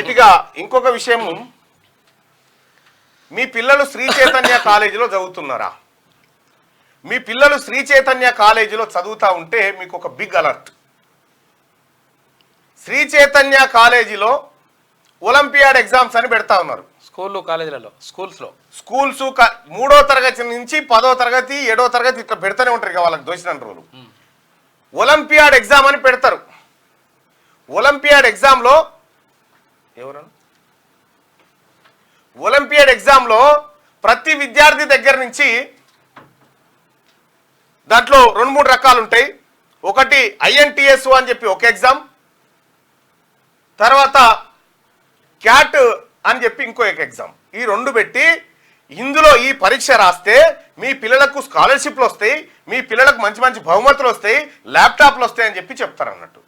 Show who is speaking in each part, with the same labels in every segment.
Speaker 1: Right గా ఇంకొక విషయం, మీ పిల్లలు శ్రీ చైతన్య కాలేజీలో చదువుతున్నారా? మీ పిల్లలు శ్రీ చైతన్య కాలేజీలో చదువుతా ఉంటే మీకు ఒక బిగ్ అలర్ట్. శ్రీ చైతన్య కాలేజీలో ఒలింపియాడ్ ఎగ్జామ్స్ అని పెడతా ఉన్నారు.
Speaker 2: స్కూళ్ళు కాలేజీలలో
Speaker 1: స్కూల్స్ 3వ తరగతి నుంచి 10వ తరగతి 7వ తరగతి ఇట్లా పెడతానే ఉంటారు ఇక వాళ్ళకి దోచిన రోజులు. ఒలింపియాడ్ ఎగ్జామ్ అని పెడతారు. ఒలింపియాడ్ ఎగ్జామ్లో ఒలింపియాడ్ ఎగ్జామ్లో ప్రతి విద్యార్థి దగ్గర నుంచి దాంట్లో 2-3 రకాలు ఉంటాయి. ఒకటి INTS అని చెప్పి ఒక ఎగ్జామ్, తర్వాత క్యాట్ అని చెప్పి ఇంకో ఎగ్జామ్. ఈ 2 పెట్టి ఇందులో ఈ పరీక్ష రాస్తే మీ పిల్లలకు స్కాలర్షిప్లు వస్తాయి, మీ పిల్లలకు మంచి మంచి బహుమతులు వస్తాయి, ల్యాప్టాప్లు వస్తాయి అని చెప్పి చెప్తారు అన్నట్టు.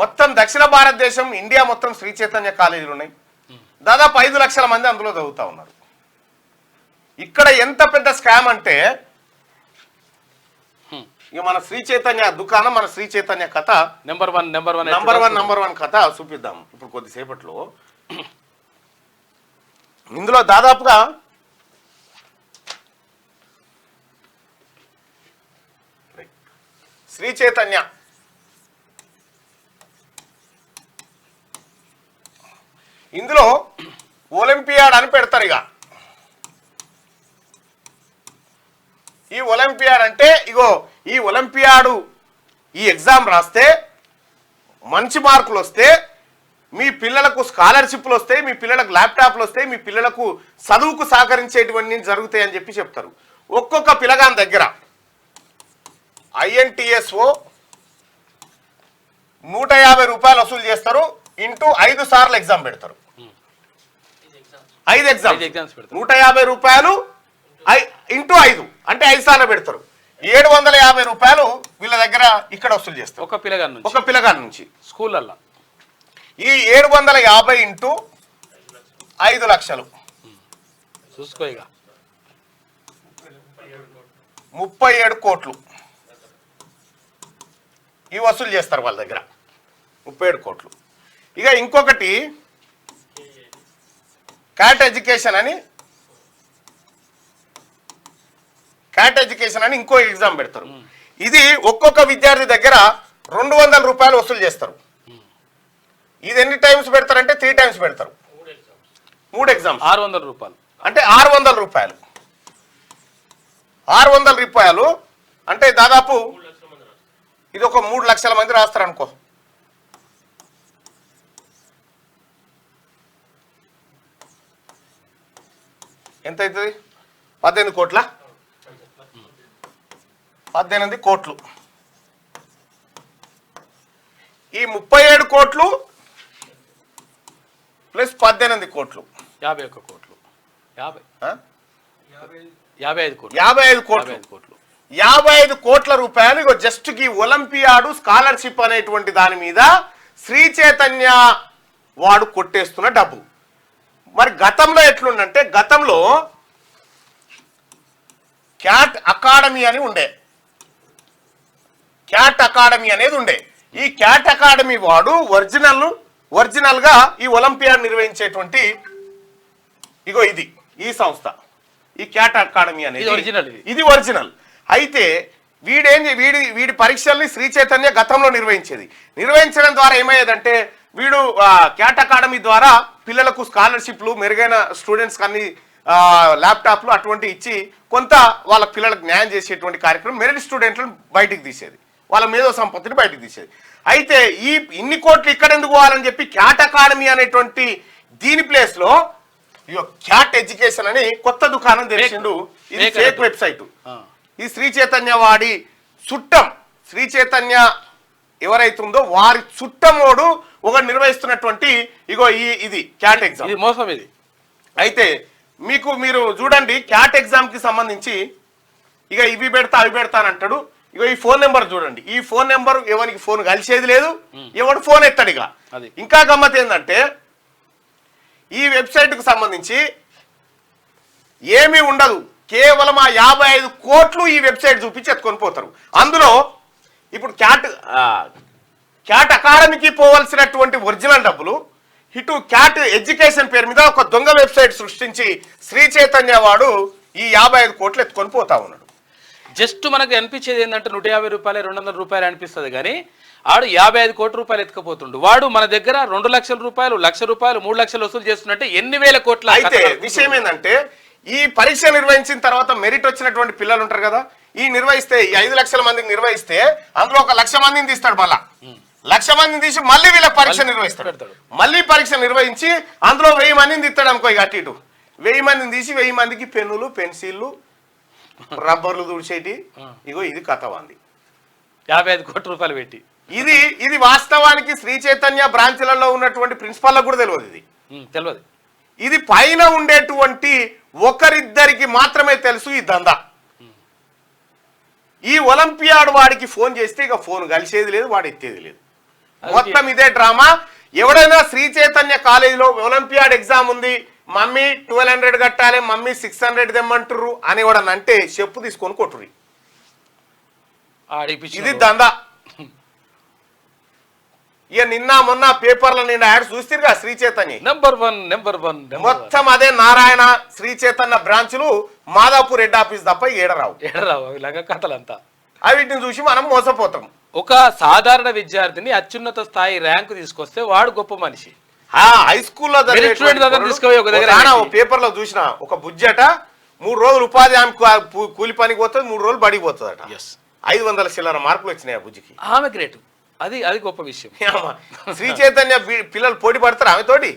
Speaker 1: మొత్తం దక్షిణ భారతదేశం, ఇండియా మొత్తం శ్రీ చైతన్య కాలేజీలు ఉన్నాయి. దాదాపు 5 లక్షల మంది అందులో చదువుతా ఉన్నారు. ఇక్కడ ఎంత పెద్ద స్కామ్ అంటే ఇక మన శ్రీ చైతన్య దుకాణం, మన శ్రీ చైతన్య కథ
Speaker 2: నెంబర్ వన్
Speaker 1: కథ చూపిద్దాం ఇప్పుడు కొద్దిసేపట్లో. ఇందులో దాదాపుగా శ్రీ చైతన్య ఇందులో ఒలింపియాడ్ అని పెడతారు. ఇక ఈ ఒలింపియాడ్ అంటే ఇగో ఈ ఒలింపియాడు ఈ ఎగ్జామ్ రాస్తే మంచి మార్కులు వస్తే మీ పిల్లలకు స్కాలర్షిప్లు వస్తాయి, మీ పిల్లలకు ల్యాప్టాప్లు వస్తాయి, మీ పిల్లలకు చదువుకు సహకరించేటువంటి జరుగుతాయి అని చెప్పి చెప్తారు. ఒక్కొక్క పిల్లగాని దగ్గర INTSO 150 రూపాయలు వసూలు చేస్తారు. ఇంటూ 5 సార్లు ఎగ్జామ్ పెడతారు. 5 ఎగ్జామ్స్ 150 రూపాయలు ఇంటూ 5 అంటే 5 సార్లు పెడతారు. 750 రూపాయలు వీళ్ళ దగ్గర ఇక్కడ వసూలు చేస్తారు ఒక పిల్లగాని నుంచి
Speaker 2: స్కూళ్ళల్లో.
Speaker 1: ఈ 750 ఇంటూ 5 లక్షలు
Speaker 2: చూసుకో, ఇక
Speaker 1: 37 కోట్లు ఇవి వసూలు చేస్తారు వాళ్ళ దగ్గర, 37 కోట్లు. ఇక ఇంకొకటి క్యాట్ ఎడ్యుకేషన్ అని ఇంకో ఎగ్జామ్ పెడతారు. ఇది ఒక్కొక్క విద్యార్థి దగ్గర 200 రూపాయలు వసూలు చేస్తారు. ఇది ఎన్ని టైమ్స్ పెడతారంటే 3 టైమ్స్ పెడతారు. 3 ఎగ్జామ్స్
Speaker 2: 600 రూపాయలు
Speaker 1: అంటే 600 రూపాయలు. 600 రూపాయలు అంటే దాదాపు ఇది ఒక 3 లక్షల మంది రాస్తారు అనుకో. ఎంత అవుతుంది? 18 కోట్ల 18 కోట్లు. ఈ 37 కోట్లు ప్లస్ 18 కోట్లు
Speaker 2: 51 కోట్లు
Speaker 1: 55 కోట్ల రూపాయలు ఇగో జస్ట్ కి ఒలింపియాడు స్కాలర్షిప్ అనేటువంటి దాని మీద శ్రీ చైతన్య వాడు కొట్టేస్తున్న డబ్బు. మరి గతంలో ఎట్లుందంటే గతంలో క్యాట్ అకాడమీ అని ఉండే, క్యాట్ అకాడమీ అనేది ఉండే. ఈ క్యాట్ అకాడమీ వాడు ఒరిజినల్ గా ఈ ఒలింపియాడ్ నిర్వహించేటువంటి ఇగో ఇది ఈ సంస్థ, ఈ క్యాట్ అకాడమీ అనేది ఇది ఒరిజినల్. అయితే వీడి పరీక్షల్ని శ్రీ చైతన్య గతంలో నిర్వహించడం ద్వారా ఏమయ్యేదంటే వీడు క్యాట్ అకాడమీ ద్వారా పిల్లలకు స్కాలర్షిప్లు, మెరుగైన స్టూడెంట్స్ అన్ని ల్యాప్టాప్లు అటువంటి ఇచ్చి కొంత వాళ్ళ పిల్లలకు న్యాయం చేసేటువంటి కార్యక్రమం మెరిట్ స్టూడెంట్లను బయటికి తీసేది, వాళ్ళ మేధో సంపత్తిని బయటికి తీసేది. అయితే ఈ ఇన్ని కోట్లు ఇక్కడ ఎందుకు పోవాలని చెప్పి క్యాట్ అకాడమీ అనేటువంటి దీని ప్లేస్ లో క్యాట్ ఎడ్యుకేషన్ అని కొత్త దుకాణం తెరిచిండు. ఇది ఫేక్ వెబ్సైట్. ఈ శ్రీ చైతన్య వాడి చుట్టం, శ్రీ చైతన్య ఎవరైతుందో వారి చుట్టమోడు ఒక నిర్వహిస్తున్నటువంటి ఇగో ఇది క్యాట్ ఎగ్జామ్.
Speaker 2: ఇది మోసం ఇది.
Speaker 1: అయితే మీరు చూడండి క్యాట్ ఎగ్జామ్ కి సంబంధించి ఇక ఇవి పెడతా అవి పెడతానంటాడు. ఇక ఈ ఫోన్ నెంబర్ చూడండి. ఈ ఫోన్ నెంబర్ ఎవరికి ఫోన్ కలిసేది లేదు, ఎవడు ఫోన్ ఎత్తాడు. ఇక ఇంకా గమ్మత్ ఏంటంటే ఈ వెబ్సైట్ కు సంబంధించి ఏమీ ఉండదు, కేవలం ఆ 55 కోట్లు ఈ వెబ్సైట్ చూపించి ఎత్తుకొని పోతారు. అందులో ఇప్పుడు క్యాట్ అకాడమీకి పోవాల్సినటువంటి ఒరిజినల్ డబ్బులు ఇటు క్యాట్ ఎడ్యుకేషన్ పేరు మీద ఒక దొంగ వెబ్సైట్ సృష్టించి శ్రీ చైతన్య వాడు ఈ 55 కోట్లు ఎత్తుకొని పోతా ఉన్నాడు.
Speaker 2: జస్ట్ మనకు అనిపించేది ఏంటంటే 150 రూపాయలు 200 రూపాయలు అనిపిస్తుంది కానీ ఆడు 55 కోట్ల రూపాయలు ఎత్తుకుపోతుండు. వాడు మన దగ్గర 2 లక్షల రూపాయలు, 1,00,000 రూపాయలు, 3 లక్షలు వసూలు చేస్తున్నట్టే ఎన్ని వేల కోట్ల.
Speaker 1: అయితే విషయం ఏంటంటే ఈ పరీక్ష నిర్వహించిన తర్వాత మెరిట్ వచ్చినటువంటి పిల్లలు ఉంటారు కదా, ఈ నిర్వహిస్తే ఈ 5 లక్షల మందికి నిర్వహిస్తే అందులో 1,00,000 మందిని తీస్తాడు. మళ్ళా 1,00,000 మందిని తీసి మళ్ళీ వీళ్ళ పరీక్ష నిర్వహిస్తాడు. మళ్ళీ పరీక్ష నిర్వహించి అందులో 1000 మందిని తీస్తాడు అనుకో. ఇక అటు ఇటు 1000 మందిని తీసి 1000 మందికి పెన్నులు, పెన్సిళ్ళు, రబ్బర్లు తుడిచేటి. ఇగో ఇది కథ ఉంది.
Speaker 2: 55 కోట్ల రూపాయలు పెట్టి
Speaker 1: ఇది వాస్తవానికి శ్రీ చైతన్య బ్రాంచ్లలో ఉన్నటువంటి ప్రిన్సిపాల్లకు కూడా తెలియదు. ఇది
Speaker 2: తెలియదు.
Speaker 1: ఇది పైన ఉండేటువంటి ఒకరిద్దరికి మాత్రమే తెలుసు ఈ దందా. ఈ ఒలింపియాడ్ వాడికి ఫోన్ చేస్తే ఇక ఫోన్ కలిసేది లేదు, వాడు ఎత్తేది లేదు. మొత్తం ఇదే డ్రామా. ఎవడైనా శ్రీ చైతన్య కాలేజీలో ఒలింపియాడ్ ఎగ్జామ్ ఉంది, మమ్మీ 1200 కట్టాలి, మమ్మీ 600 తెమ్మంటారు అని కూడా అంటే చెప్పు తీసుకొని కొట్టుర్రి. ఇది దందా. ఇక నిన్న మొన్న పేపర్ల నిండా యాడ్ చూస్తే శ్రీ చైతన్య
Speaker 2: నెంబర్ వన్
Speaker 1: మొత్తం అదే నారాయణ శ్రీ చైతన్య బ్రాంచ్లు మాదాపూర్ హెడ్ ఆఫీస్ తప్ప ఏడరావు
Speaker 2: ఇలాగ కథలంతా.
Speaker 1: వీటిని చూసి మనం మోసపోతాం.
Speaker 2: ఒక సాధారణ విద్యార్థిని అత్యున్నత స్థాయి ర్యాంకు తీసుకొస్తే వాడు గొప్ప మనిషి.
Speaker 1: హై స్కూల్లో పేపర్ లో చూసిన ఒక బుజ్జట 3 రోజులు ఉపాధి హామీ కూలి పనికి పోతుంది, 3 రోజులు బడికి పోతుందట. 500 చిల్లర మార్కులు వచ్చినాయి ఆ బుజ్జికి.
Speaker 2: ఆమె గ్రేట్. అది గొప్ప విషయం.
Speaker 1: శ్రీ చైతన్య పిల్లలు పోటీ పడతారు ఆమె తోటి.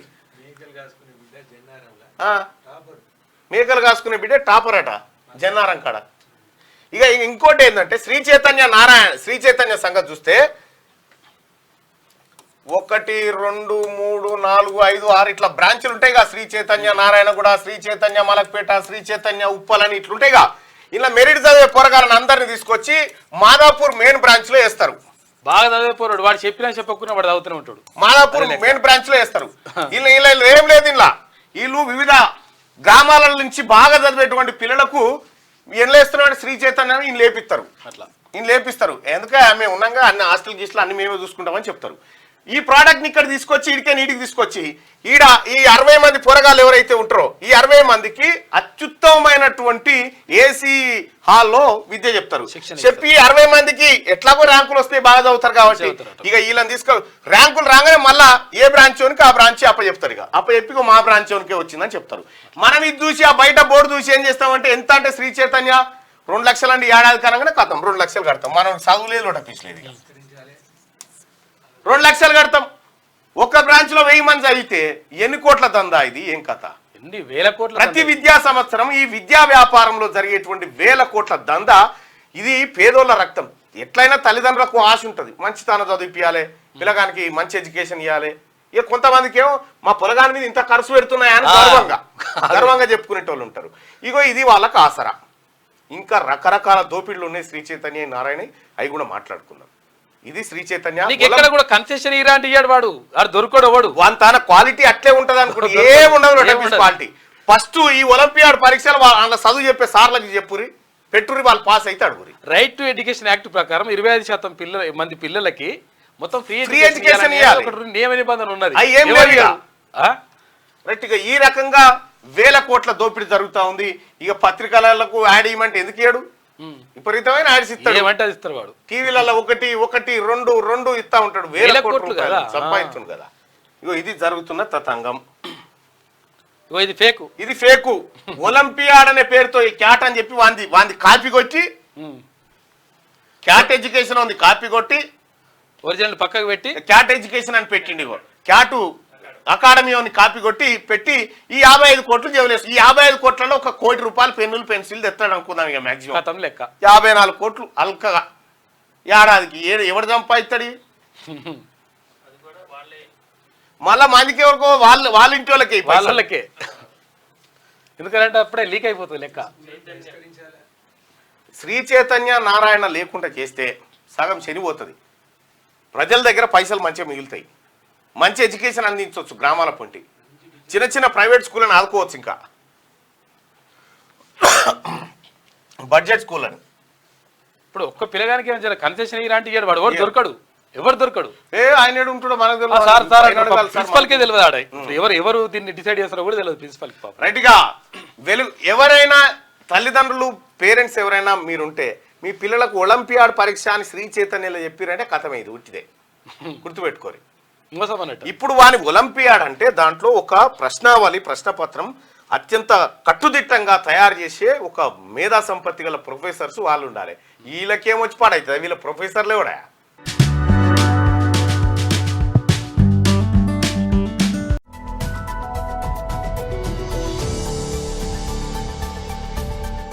Speaker 1: మేకలు కాసుకునే బిడ్డ టాపర్ అట జన్నారం కాడ. ఇక ఇంకోటి ఏంటంటే శ్రీ చైతన్య శ్రీ చైతన్య సంగతి చూస్తే 1, 2, 3, 4, 5, 6 ఇట్లా బ్రాంచ్లు ఉంటాయిగా. శ్రీ చైతన్య నారాయణగూడ, శ్రీ చైతన్య మలక్పేట, శ్రీ చైతన్య ఉప్పలని ఇట్లుంటాయిగా. ఇలా మెరిట్ చదివే పోరగాళ్ళని అందరినీ తీసుకొచ్చి మాదాపూర్ మెయిన్ బ్రాంచ్ లో వేస్తారు.
Speaker 2: బాగా చదివే పోరాడు, వాడు చెప్పినా చెప్పకుండా వాడు చదువుతూనే ఉంటాడు.
Speaker 1: మాదాపూర్ మెయిన్ బ్రాంచ్ లో వేస్తారు. వీళ్ళు ఏం లేదు. ఇలా వీళ్ళు వివిధ గ్రామాల నుంచి బాగా చదివేటువంటి పిల్లలకు ఏం లేస్తున్నాడు శ్రీ చైతన్య ఈయన లేపిస్తారు.
Speaker 2: అట్లా
Speaker 1: ఈయన లేపిస్తారు. ఎందుకంటే మేము ఉన్నాగా అన్ని హాస్టల్ గీస్టల్ అన్ని మేమే చూసుకుంటామని చెప్తారు. ఈ ప్రోడక్ట్ ని ఇక్కడ తీసుకొచ్చి నీటికి తీసుకొచ్చి ఈ 60 మంది పోరగాళ్ళు ఎవరైతే ఉంటారో ఈ 60 మందికి అత్యుత్తమమైనటువంటి ఏసీ హాల్లో విద్య చెప్తారు. చెప్పి 60 మందికి ఎట్లాగో ర్యాంకులు వస్తాయి, బాగా చదువుతారు కాబట్టి ఇక వీళ్ళని తీసుకో ర్యాంకులు రాగానే మళ్ళా ఏ బ్రాంచ్ ఓనికి ఆ బ్రాంచ్ అప్పచెప్తారు. ఇక అప్పచెప్పి మా బ్రాంచ్ ఓనికే వచ్చిందని చెప్తారు. మనం ఇది చూసి ఆ బయట బోర్డు చూసి ఏం చేస్తామంటే ఎంత అంటే శ్రీ చైతన్య 2 లక్షలు అంటే ఏడాది కనగానే కథం 2 లక్షలు కడతాం. మనం చదువులేదు లోటపించలేదు. 2 లక్షలు కడతాం. ఒక్క బ్రాంచ్ లో 1000 మంది చదివితే ఎన్ని కోట్ల దందా ఇది? ఏం కథ?
Speaker 2: ఎన్ని వేల కోట్ల.
Speaker 1: ప్రతి విద్యా సంవత్సరం ఈ విద్యా వ్యాపారంలో జరిగేటువంటి 1000 కోట్ల దందా. ఇది పేదోళ్ళ రక్తం. ఎట్లయినా తల్లిదండ్రులకు ఆశ ఉంటుంది, మంచి తాను చదివిపియాలి, పిల్లగానికి మంచి ఎడ్యుకేషన్ ఇవ్వాలి. ఇక కొంతమందికి ఏమో మా పొలగాని మీద ఇంత ఖర్చు పెడుతున్నాయని గర్వంగా చెప్పుకునేటోళ్ళు ఉంటారు. ఇగో ఇది వాళ్ళకు ఆసరా. ఇంకా రకరకాల దోపిడులు ఉన్నాయి శ్రీ చైతన్య నారాయణ, అవి కూడా మాట్లాడుకుందాం. ఇది శ్రీ చైతన్య.
Speaker 2: ఎక్కడ కూడా కన్సెషన్ ఇరాంటి ఇయ్యాడు వాడు, దొరకడు వాడు.
Speaker 1: తన క్వాలిటీ అట్లే ఉంటది అనుకుంటే ఏముండదు క్వాలిటీ. ఫస్ట్ ఈ ఒలింపియాడ్ పరీక్షలు వాళ్ళ చదువు చెప్పే సార్లకి చెప్పురి, పెట్టురి, వాళ్ళు పాస్ అయితే అడుగురి.
Speaker 2: రైట్ టు ఎడ్యుకేషన్ యాక్ట్ ప్రకారం 25% మంది పిల్లలకి మొత్తం ఫ్రీ
Speaker 1: ఎడ్యుకేషన్
Speaker 2: నియమ నిబంధన ఉన్నది.
Speaker 1: రైట్. ఇక ఈ రకంగా 1000 కోట్ల దోపిడీ జరుగుతా ఉంది. ఇక పత్రికలకు యాడ్ ఇవ్వమంటే ఎందుకు ఇయ్యాడు? విపరీతమైన యాడ్స్ ఇస్తాడు వాడు. టీవీలలో 1, 1, 2 ఇస్తా ఉంటాడు. 1000 కోట్లు సంపాదించుండు కదా. ఇగో ఇది జరుగుతున్న తతంగం. ఇది ఫేకు. ఒలింపియాడ్ అనే పేరుతో ఈ క్యాట్ అని చెప్పి వాంది కాపీ కొట్టి, క్యాట్ ఎడ్యుకేషన్ ఉంది కాపీ కొట్టి
Speaker 2: ఒరిజినల్ పక్కకు పెట్టి
Speaker 1: క్యాట్ ఎడ్యుకేషన్ అని పెట్టిండి. క్యాట్ అకాడమీ అని కాపీ కొట్టి పెట్టి ఈ 55 కోట్లు జవలేసు. ఈ 55 కోట్లలో 1 కోటి రూపాయలు పెన్నులు పెన్సిల్ తెస్తాడు అనుకుందాం. ఇక మాక్సిమం
Speaker 2: లెక్క
Speaker 1: 54 కోట్లు అల్కగా ఏడాదికి. ఎవడు సంపాదిస్తాడు? మళ్ళా మందికి ఎవరికో వాళ్ళ ఇంటి
Speaker 2: వాళ్ళకే. ఎందుకంటే అప్పుడే లీక్ అయిపోతుంది లెక్క.
Speaker 1: శ్రీ చైతన్య నారాయణ లేకుండా చేస్తే సగం శనిపోతుంది. ప్రజల దగ్గర పైసలు మంచిగా మిగులుతాయి, మంచి ఎడ్యుకేషన్ అందించవచ్చు. గ్రామాల పొంటి చిన్న చిన్న ప్రైవేట్ స్కూళ్ళని ఆదుకోవచ్చు. ఇంకా బడ్జెట్ స్కూల్ అని
Speaker 2: ఇప్పుడు ఒక్క పిల్లగానికి కన్సెషన్ ఇలాంటి వాడు దొరకడు. ఎవరు దొరకడు.
Speaker 1: ఆయన ఏడు ఉంటాడో మనకు
Speaker 2: సార్ ప్రిన్సిపల్కే తెలియదు ఆడ. ఎవరు దీన్ని డిసైడ్ చేస్తారో కూడా తెలియదు ప్రిన్సిపల్.
Speaker 1: రైట్ గా ఎవరైనా తల్లిదండ్రులు పేరెంట్స్ ఎవరైనా మీరుంటే మీ పిల్లలకు ఒలింపియాడ్ పరీక్ష అని శ్రీ చైతన్యలో చెప్పారంటే కథమే, ఇది ఉట్టిదే, గుర్తుపెట్టుకోరు. ఇప్పుడు వాని ఒలింపియాడ్ అంటే దాంట్లో ఒక ప్రశ్నావళి ప్రశ్నపత్రం అత్యంత కట్టుదిట్టంగా తయారు చేసే ఒక మేధా సంపత్తి గల ప్రొఫెసర్స్ వాళ్ళు ఉండాలి. వీళ్ళకేమొచ్చి పాడవుతుంది, వీళ్ళ ప్రొఫెసర్లే కూడా